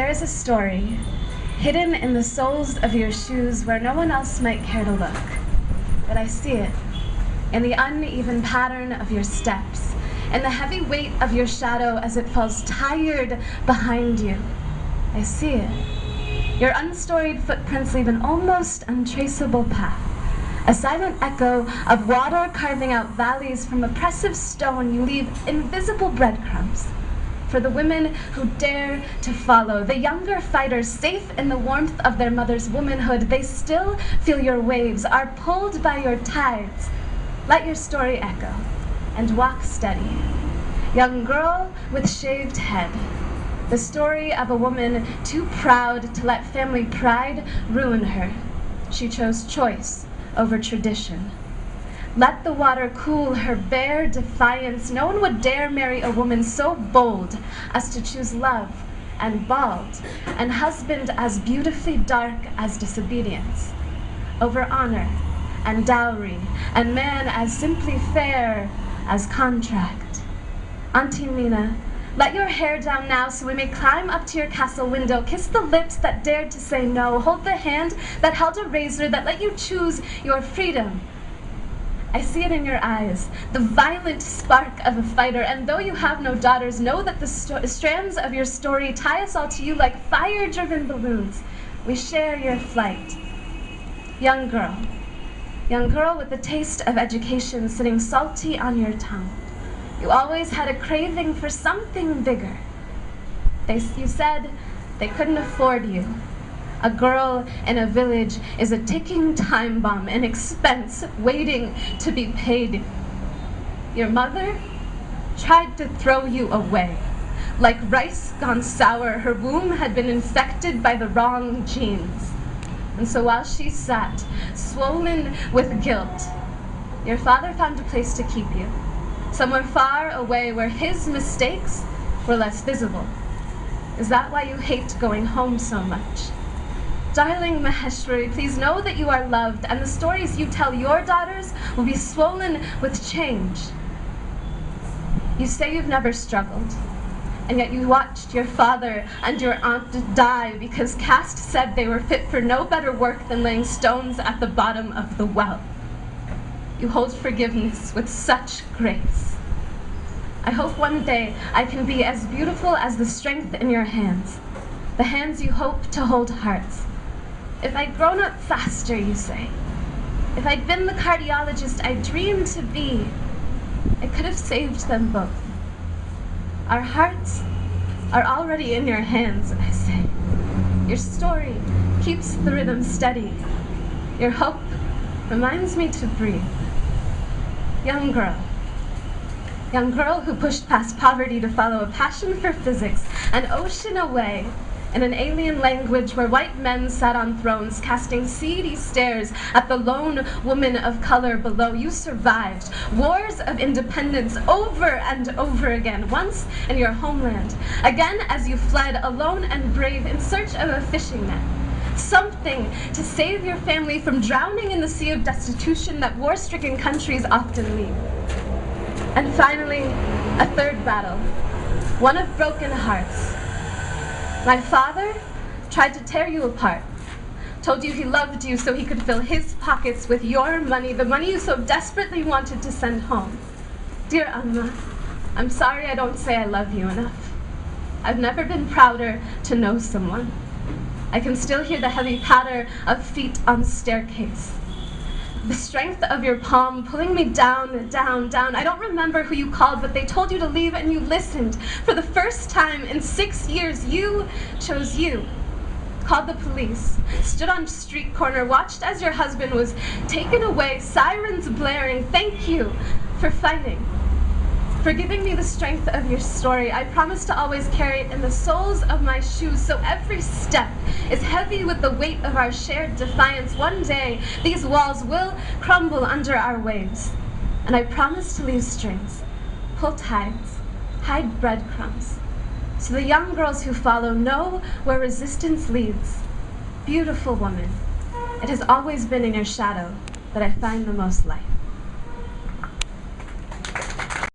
There is a story hidden in the soles of your shoes where no one else might care to look. But I see it in the uneven pattern of your steps, in the heavy weight of your shadow as it falls tired behind you. I see it. Your unstoried footprints leave an almost untraceable path, a silent echo of water carving out valleys from oppressive stone. You leave invisible breadcrumbs for the women who dare to follow, the younger fighters safe in the warmth of their mother's womanhood. They still feel your waves, are pulled by your tides. Let your story echo and walk steady. Young girl with shaved head, the story of a woman too proud to let family pride ruin her. She chose choice over tradition. Let the water cool her bare defiance. No one would dare marry a woman so bold as to choose love and bald, and husband as beautifully dark as disobedience, over honor and dowry, and man as simply fair as contract. Auntie Mina, let your hair down now so we may climb up to your castle window, kiss the lips that dared to say no, hold the hand that held a razor that let you choose your freedom. I see it in your eyes, the violent spark of a fighter, and though you have no daughters, know that the strands of your story tie us all to you like fire-driven balloons. We share your flight. Young girl with the taste of education sitting salty on your tongue. You always had a craving for something bigger. You said they couldn't afford you. A girl in a village is a ticking time bomb, an expense waiting to be paid. Your mother tried to throw you away. Like rice gone sour, her womb had been infected by the wrong genes. And so while she sat, swollen with guilt, your father found a place to keep you, somewhere far away where his mistakes were less visible. Is that why you hate going home so much? Darling Maheshwari, please know that you are loved, and the stories you tell your daughters will be swollen with change. You say you've never struggled, and yet you watched your father and your aunt die because caste said they were fit for no better work than laying stones at the bottom of the well. You hold forgiveness with such grace. I hope one day I can be as beautiful as the strength in your hands, the hands you hope to hold hearts. If I'd grown up faster, you say, if I'd been the cardiologist I dreamed to be, I could have saved them both. Our hearts are already in your hands, I say. Your story keeps the rhythm steady. Your hope reminds me to breathe. Young girl who pushed past poverty to follow a passion for physics, an ocean away, in an alien language where white men sat on thrones, casting seedy stares at the lone woman of color below. You survived wars of independence over and over again, once in your homeland, again as you fled alone and brave in search of a fishing net. Something to save your family from drowning in the sea of destitution that war-stricken countries often leave. And finally, a third battle, one of broken hearts. My father tried to tear you apart, told you he loved you so he could fill his pockets with your money, the money you so desperately wanted to send home. Dear Amma, I'm sorry I don't say I love you enough. I've never been prouder to know someone. I can still hear the heavy patter of feet on staircase. The strength of your palm pulling me down, down, down. I don't remember who you called, but they told you to leave and you listened. For the first time in 6 years, you chose you. Called the police, stood on street corner, watched as your husband was taken away, sirens blaring. Thank you for fighting, for giving me the strength of your story. I promise to always carry it in the soles of my shoes, so every step is heavy with the weight of our shared defiance. One day, these walls will crumble under our waves, and I promise to leave strings, pull tides, hide breadcrumbs, so the young girls who follow know where resistance leads. Beautiful woman, it has always been in your shadow that I find the most light.